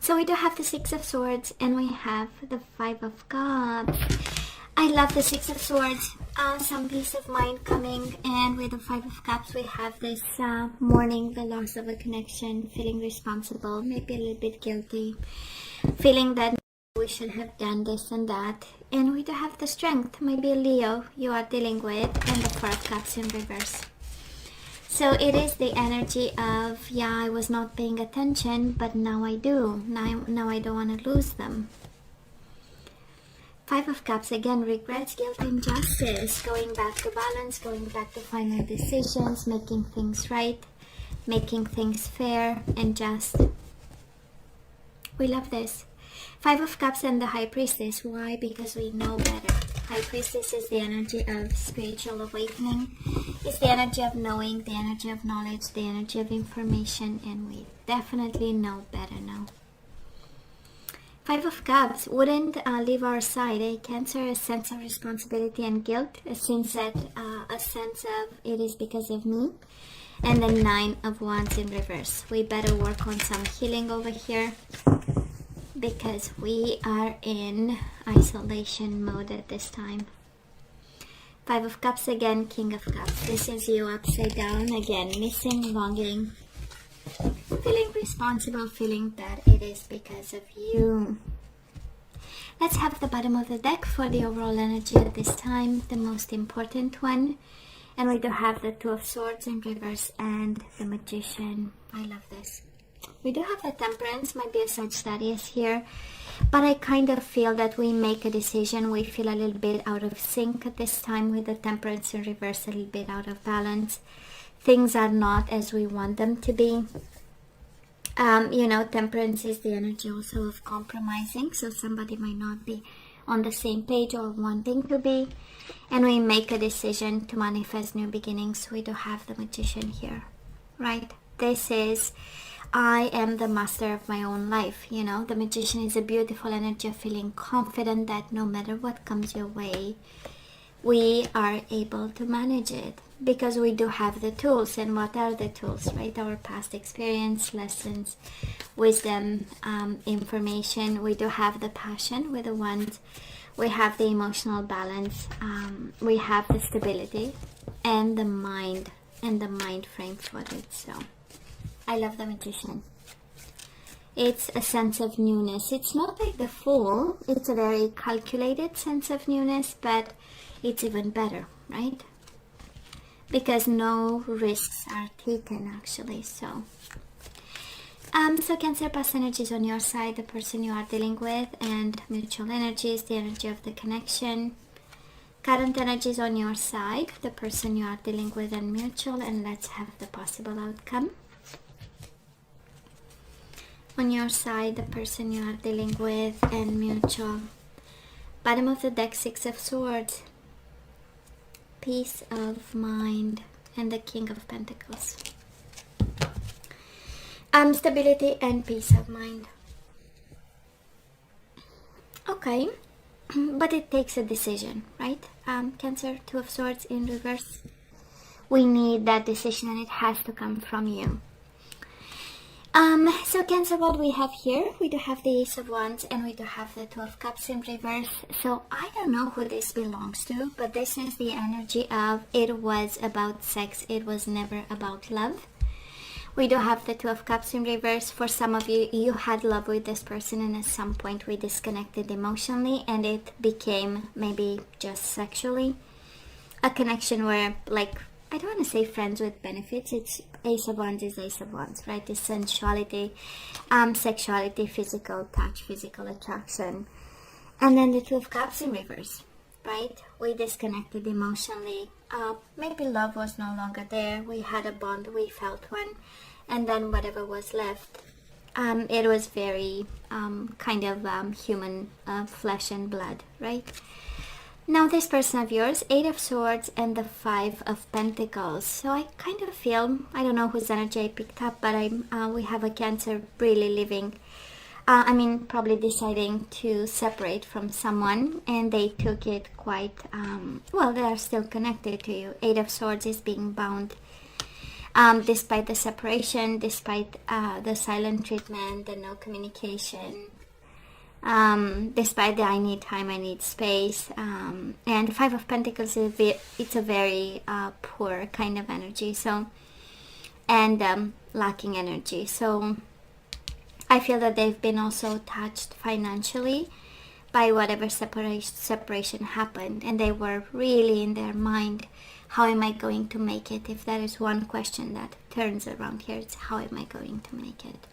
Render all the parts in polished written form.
So we do have the Six of Swords and we have the Five of Cups. I love the Six of Swords. Some peace of mind coming, and with the Five of Cups we have this mourning the loss of a connection, feeling responsible, maybe a little bit guilty, feeling that we should have done this and that. And we do have the Strength, maybe a Leo you are dealing with, and the Four of Cups in reverse. So it is the energy of, yeah, I was not paying attention, but now I do. Now I don't want to lose them. Five of Cups, again, regrets, guilt, injustice, going back to balance, going back to final decisions, making things right, making things fair and just. We love this. Five of Cups and the High Priestess. Why? Because we know better. High Priestess is the energy of spiritual awakening. It's the energy of knowing, the energy of knowledge, the energy of information, and we definitely know better now. Five of Cups wouldn't leave our side. Cancer, a sense of responsibility and guilt, a sense of it is because of me. And the Nine of Wands in reverse. We better work on some healing over here because we are in isolation mode at this time. Five of Cups again, King of Cups. This is you upside down again, missing, longing, feeling responsible, feeling that it is because of you. Let's have the bottom of the deck for the overall energy at this time, the most important one. And we do have the Two of Swords in reverse and the Magician. I love this. We do have the Temperance, might be a Sagittarius here, but I kind of feel that we make a decision, we feel a little bit out of sync at this time with the Temperance in reverse, a little bit out of balance. Things are not as we want them to be. You know, Temperance is the energy also of compromising, so somebody might not be on the same page or wanting to be, and we make a decision to manifest new beginnings. We do have the Magician here, right? This is, I am the master of my own life. You know, the Magician is a beautiful energy of feeling confident that no matter what comes your way, we are able to manage it because we do have the tools. And what are the tools, right? Our past experience, lessons, wisdom, information. We do have the passion with the Wands. We have the emotional balance. We have the stability and the mind frame for it. So I love the Magician. It's a sense of newness. It's not like the Fool. It's a very calculated sense of newness, but it's even better, right? Because no risks are taken, actually. So Cancer, past energies on your side, the person you are dealing with, and mutual energies, the energy of the connection. Current energies on your side, the person you are dealing with, and mutual. And let's have the possible outcome. On your side, the person you are dealing with, and mutual. Bottom of the deck, Six of Swords. Peace of mind, and the King of Pentacles. Stability and peace of mind. Okay, but it takes a decision, right? Cancer, Two of Swords in reverse. We need that decision, and it has to come from you. So Cancer, what we have here, we do have the Ace of Wands and we do have the Two of Cups in reverse. So I don't know who this belongs to, but this is the energy of it was about sex, it was never about love. We do have the Two of Cups in reverse. For some of you, you had love with this person and at some point we disconnected emotionally and it became maybe just sexually. A connection where, like, I don't want to say friends with benefits. It's Ace of Wands is Ace of Wands, right? It's sensuality, sexuality, physical touch, physical attraction. And then the Two of Cups in reverse, right? We disconnected emotionally. Maybe love was no longer there. We had a bond, we felt one. And then whatever was left, it was very kind of human flesh and blood, right? Now this person of yours, Eight of Swords and the Five of Pentacles. So I kind of feel, I don't know whose energy I picked up, but we have a Cancer really living, probably deciding to separate from someone, and they took it quite, well, they are still connected to you. Eight of Swords is being bound. despite the separation, despite the silent treatment, the no communication, despite the I need time, I need space, and Five of Pentacles it's a very poor kind of energy, so, and lacking energy. So I feel that they've been also touched financially by whatever separation happened, and they were really in their mind, how am I going to make it? If there is one question that turns around here, it's how am I going to make it?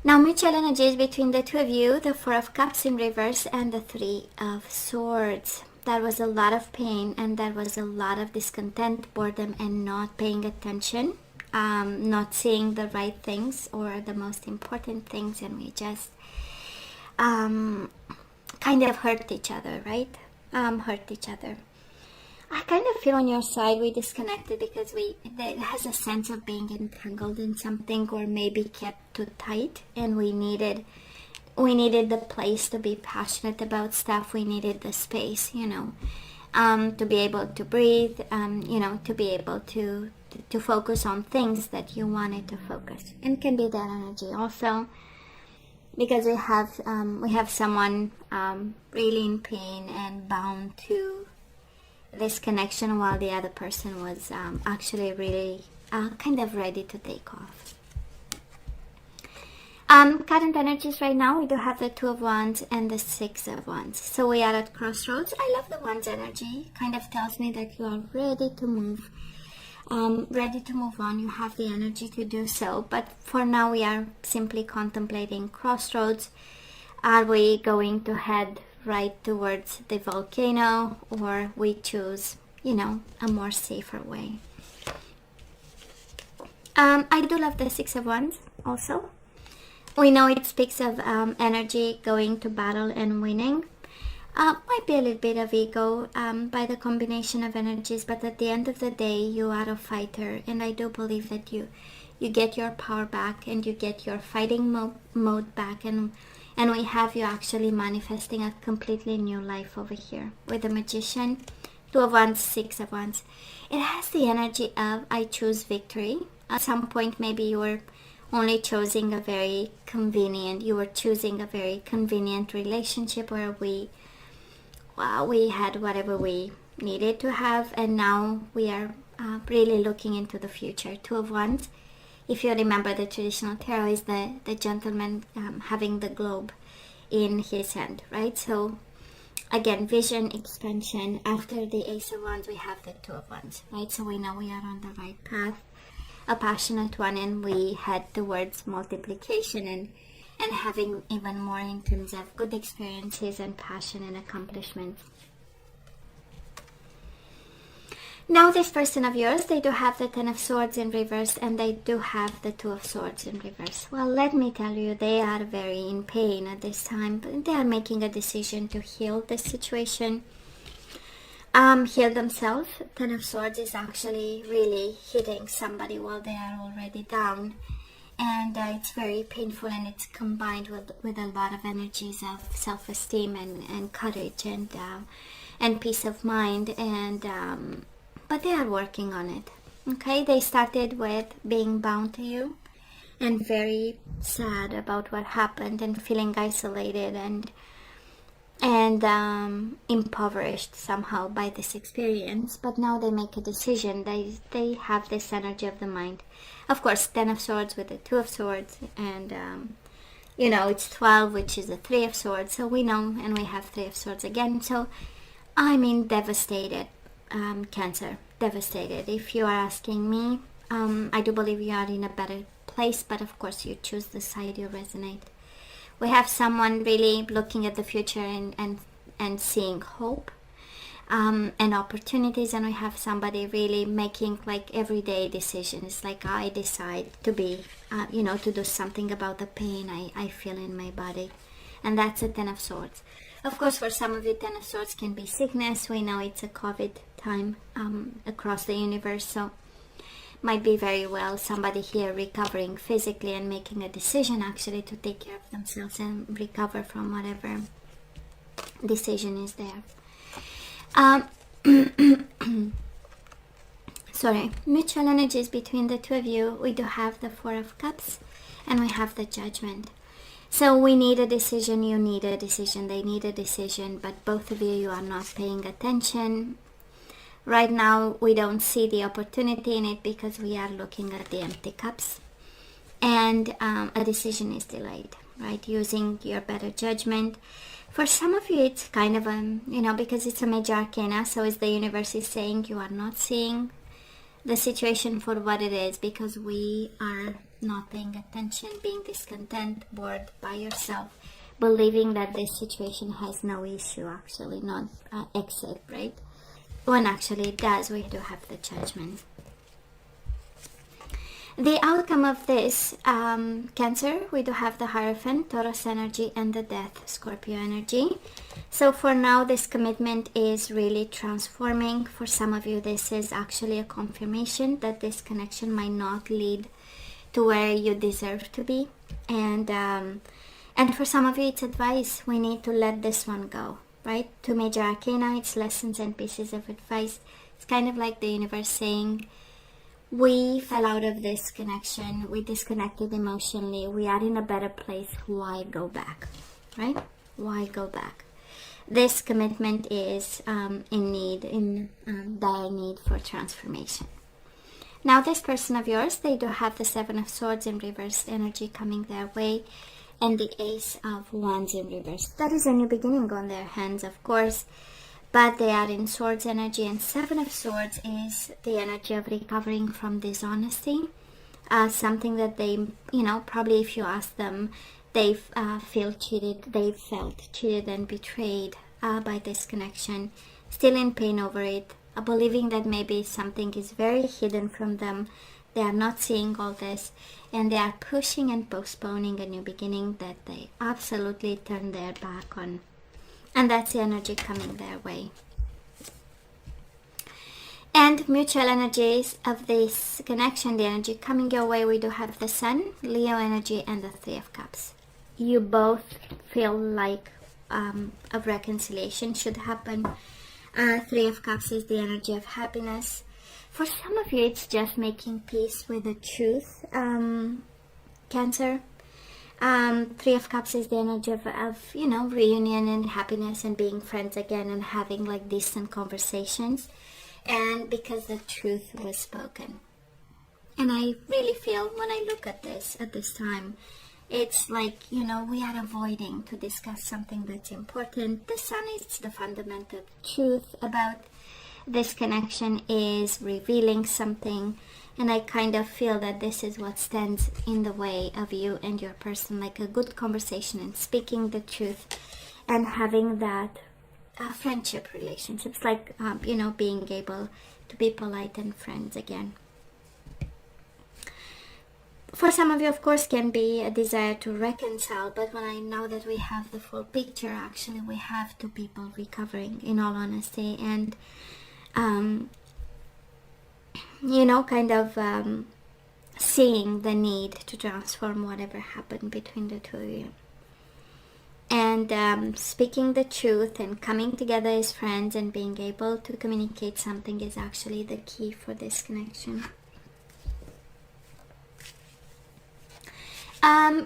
Now, mutual energies between the two of you, the Four of Cups in reverse and the Three of Swords. There was a lot of pain, and there was a lot of discontent, boredom, and not paying attention, not seeing the right things or the most important things, and we just kind of hurt each other, right? Hurt each other. I kind of feel on your side we disconnected because it has a sense of being entangled in something, or maybe kept too tight, and we needed the place to be passionate about stuff. We needed the space, to be able to breathe, to be able to focus on things that you wanted to focus. And can be that energy also, because we have someone really in pain and bound to this connection, while the other person was actually really kind of ready to take off. Current energies right now, we do have the Two of Wands and the Six of Wands. So we are at crossroads. I love the Wands energy. Kind of tells me that you are ready to move. Ready to move on. You have the energy to do so. But for now, we are simply contemplating crossroads. Are we going to head right towards the volcano, or we choose, a more safer way? I do love the Six of Wands also. We know it speaks of energy, going to battle and winning. Might be a little bit of ego by the combination of energies, but at the end of the day, you are a fighter, and I do believe that you get your power back, and you get your fighting mode back, and we have you actually manifesting a completely new life over here with the Magician, Two of Wands, Six of Wands. It has the energy of I choose victory. At some point, maybe you were only choosing a very convenient relationship where we had whatever we needed to have, and now we are really looking into the future. Two of Wands, if you remember the traditional tarot, is the gentleman having the globe in his hand, right? So again, vision, expansion. After the Ace of Wands, we have the Two of Wands, right? So we know we are on the right path, a passionate one, and we head towards multiplication and having even more in terms of good experiences and passion and accomplishments. Now this person of yours, they do have the Ten of Swords in reverse, and they do have the Two of Swords in reverse. Well, let me tell you, they are very in pain at this time, but they are making a decision to heal this situation, heal themselves. Ten of Swords is actually really hitting somebody while they are already down, and it's very painful, and it's combined with a lot of energies of self-esteem and courage and peace of mind, and but they are working on it. Okay, they started with being bound to you and very sad about what happened and feeling isolated and impoverished somehow by this experience, but now they make a decision. They have this energy of the mind. Of course, Ten of Swords with the Two of Swords, and it's 12, which is the Three of Swords, so we know, and we have Three of Swords again. So I mean, devastated. Cancer, devastated. If you are asking me, I do believe you are in a better place, but of course you choose the side you resonate. We have someone really looking at the future and seeing hope and opportunities, and we have somebody really making like everyday decisions, like I decide to be to do something about the pain I feel in my body, and that's a Ten of Swords. Of course, for some of you, Ten of Swords can be sickness. We know it's a COVID time across the universe, so might be very well somebody here recovering physically and making a decision actually to take care of themselves and recover from whatever decision is there. mutual energies between the two of you. We do have the Four of Cups and we have the Judgment. So we need a decision, you need a decision, they need a decision, but both of you are not paying attention. Right now we don't see the opportunity in it because we are looking at the empty cups, and a decision is delayed, right? Using your better judgment. For some of you it's kind of because it's a major arcana, so as the universe is saying, you are not seeing the situation for what it is because we are not paying attention, being discontent, bored by yourself, believing that this situation has no issue, actually not exit, right? When actually it does. We do have the Judgment. The outcome of this, Cancer, we do have the Hierophant, Taurus energy, and the Death, Scorpio energy. So for now, this commitment is really transforming. For some of you, this is actually a confirmation that this connection might not lead to where you deserve to be. And for some of you, it's advice. We need to let this one go, right? Two major arcana, it's lessons and pieces of advice. It's kind of like the universe saying, we fell out of this connection, we disconnected emotionally, we are in a better place, why go back, right? Why go back? This commitment is in dire need for transformation. Now this person of yours, they do have the Seven of Swords in reverse energy coming their way, and the Ace of Wands in reverse. That is a new beginning on their hands, of course, but they are in Swords energy, and Seven of Swords is the energy of recovering from dishonesty, something that they, probably if you ask them, they felt cheated and betrayed by this connection, still in pain over it, believing that maybe something is very hidden from them. They are not seeing all this, and they are pushing and postponing a new beginning that they absolutely turn their back on. And that's the energy coming their way. And mutual energies of this connection, the energy coming your way, we do have the Sun, Leo energy, and the Three of Cups. You both feel like a reconciliation should happen. Three of Cups is the energy of happiness. For some of you, it's just making peace with the truth, Cancer. Three of Cups is the energy of reunion and happiness and being friends again and having like decent conversations, and because the truth was spoken. And I really feel when I look at this time, it's like, we are avoiding to discuss something that's important. The Sun is the fundamental truth about this connection, is revealing something. And I kind of feel that this is what stands in the way of you and your person, like a good conversation and speaking the truth and having that friendship relationships, like, being able to be polite and friends again. For some of you, of course, can be a desire to reconcile, but when I know that we have the full picture, actually, we have two people recovering, in all honesty, and seeing the need to transform whatever happened between the two of you. And speaking the truth and coming together as friends and being able to communicate something is actually the key for this connection.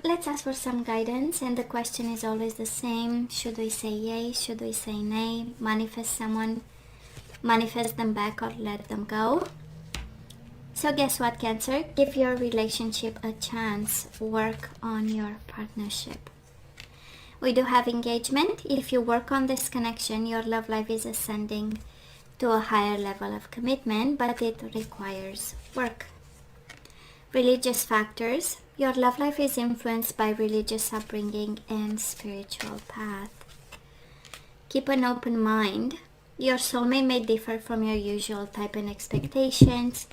Let's ask for some guidance, and the question is always the same. Should we say yay? Should we say nay? Manifest someone, manifest them back, or let them go? So guess what, Cancer? Give your relationship a chance. Work on your partnership. We do have engagement. If you work on this connection, your love life is ascending to a higher level of commitment, but it requires work. Religious factors. Your love life is influenced by religious upbringing and spiritual path. Keep an open mind. Your soulmate may differ from your usual type and expectations.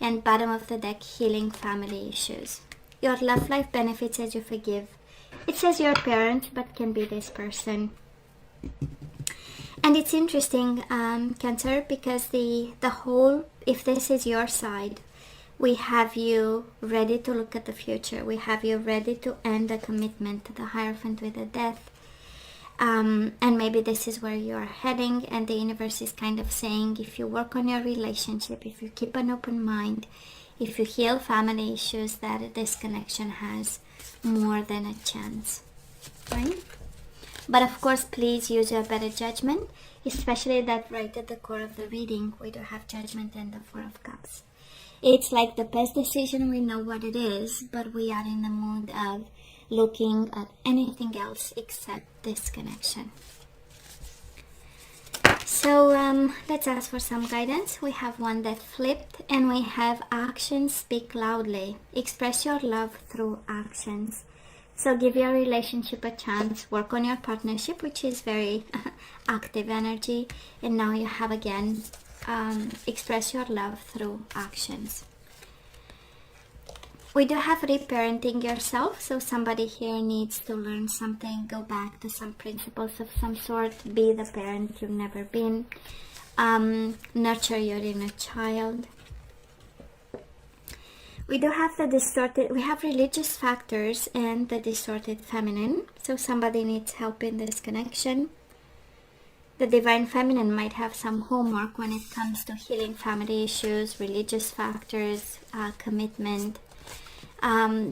And bottom of the deck, healing family issues. Your love life benefits as you forgive. It says your parent, but can be this person. And it's interesting, Cancer, because the whole, if this is your side, we have you ready to look at the future. We have you ready to end a commitment to the Hierophant with a death. And maybe this is where you are heading, and the universe is kind of saying, if you work on your relationship, if you keep an open mind, if you heal family issues, that this connection has more than a chance, right? But of course, please use your better judgment, especially that right at the core of the reading, we do have Judgment and the Four of Cups. It's like the best decision, we know what it is, but we are in the mood of looking at anything else except this connection. So let's ask for some guidance. We have one that flipped, and we have actions speak loudly. Express your love through actions. So give your relationship a chance. Work on your partnership, which is very active energy. And now you have again, express your love through actions. We do have reparenting yourself, so somebody here needs to learn something, go back to some principles of some sort, be the parent you've never been, nurture your inner child. We do have we have religious factors and the distorted feminine, so somebody needs help in this connection. The divine feminine might have some homework when it comes to healing family issues, religious factors, commitment,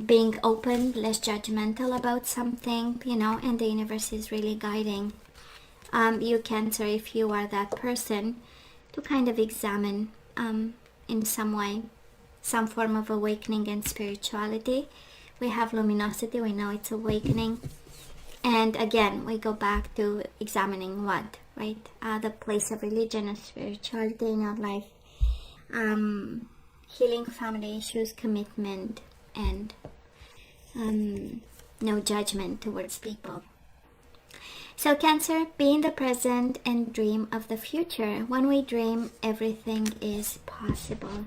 being open, less judgmental about something, and the universe is really guiding you, Cancer, if you are that person, to kind of examine in some way, some form of awakening and spirituality. We have luminosity, we know it's awakening. And again, we go back to examining what, right? The place of religion and spirituality in our life. Healing family issues, commitment, and no judgment towards people. So Cancer, be in the present and dream of the future. When we dream, everything is possible.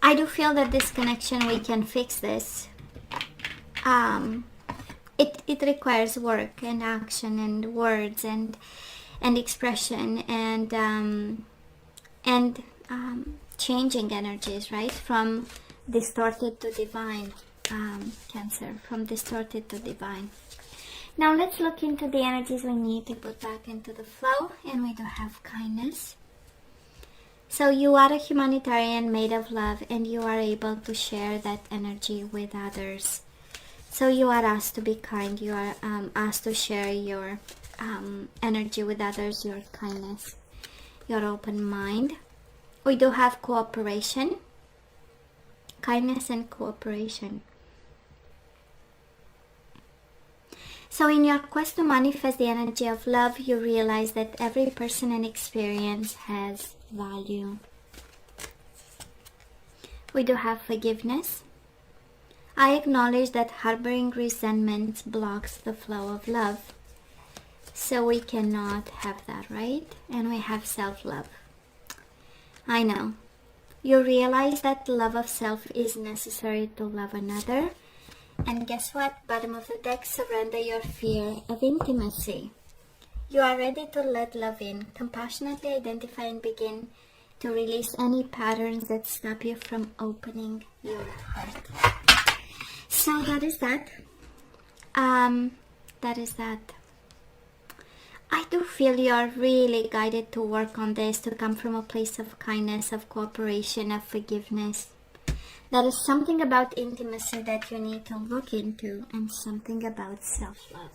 I do feel that this connection, we can fix this. It requires work and action and words and expression and changing energies, right? From distorted to divine, Cancer, from distorted to divine. Now let's look into the energies we need to put back into the flow, and we do have kindness. So you are a humanitarian made of love, and you are able to share that energy with others. So you are asked to be kind, you are asked to share your energy with others, your kindness, your open mind. We do have cooperation, kindness and cooperation. So in your quest to manifest the energy of love, you realize that every person and experience has value. We do have forgiveness. I acknowledge that harboring resentment blocks the flow of love. So we cannot have that, right? And we have self-love. I know. You realize that the love of self is necessary to love another. And guess what? Bottom of the deck, surrender your fear of intimacy. You are ready to let love in. Compassionately identify and begin to release any patterns that stop you from opening your heart. So that is that. That is that. I do feel you are really guided to work on this, to come from a place of kindness, of cooperation, of forgiveness. There is something about intimacy that you need to look into, and something about self-love.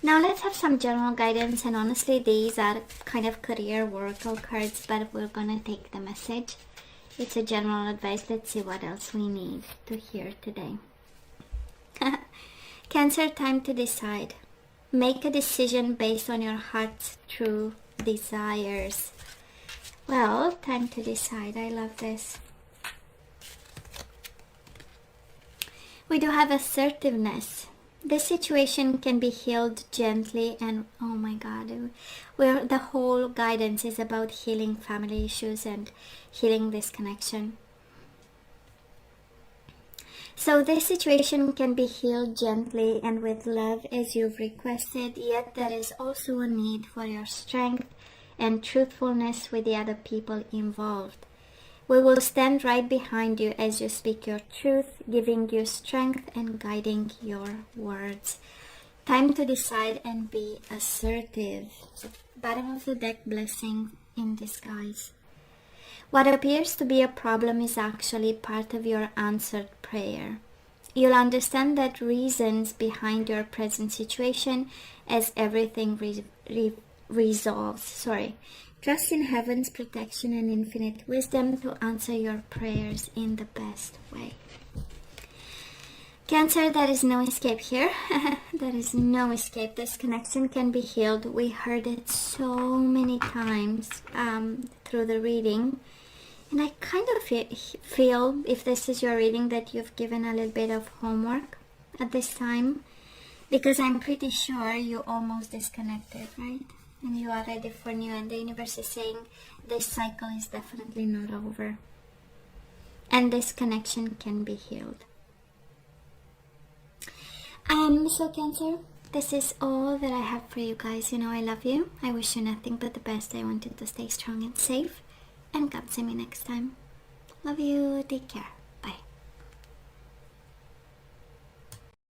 Now let's have some general guidance, and honestly these are kind of career oracle cards, but we're gonna take the message. It's a general advice. Let's see what else we need to hear today. Cancer, time to decide. Make a decision based on your heart's true desires. Well, time to decide. I love this. We do have assertiveness. This situation can be healed gently, and oh my God, where the whole guidance is about healing family issues and healing this connection. So this situation can be healed gently and with love as you've requested, yet there is also a need for your strength and truthfulness with the other people involved. We will stand right behind you as you speak your truth, giving you strength and guiding your words. Time to decide and be assertive. Bottom of the deck, blessing in disguise. What appears to be a problem is actually part of your answered prayer. You'll understand that reasons behind your present situation as everything resolves. Trust in heaven's protection and infinite wisdom to answer your prayers in the best way. Cancer, there is no escape here. There is no escape. This connection can be healed. We heard it so many times through the reading. And I kind of feel, if this is your reading, that you've given a little bit of homework at this time. Because I'm pretty sure you almost disconnected, right? And you are ready for new. And the universe is saying this cycle is definitely not over. And this connection can be healed. So Cancer, this is all that I have for you guys. You know I love you. I wish you nothing but the best. I want you to stay strong and safe. And God see me next time. Love you. Take care.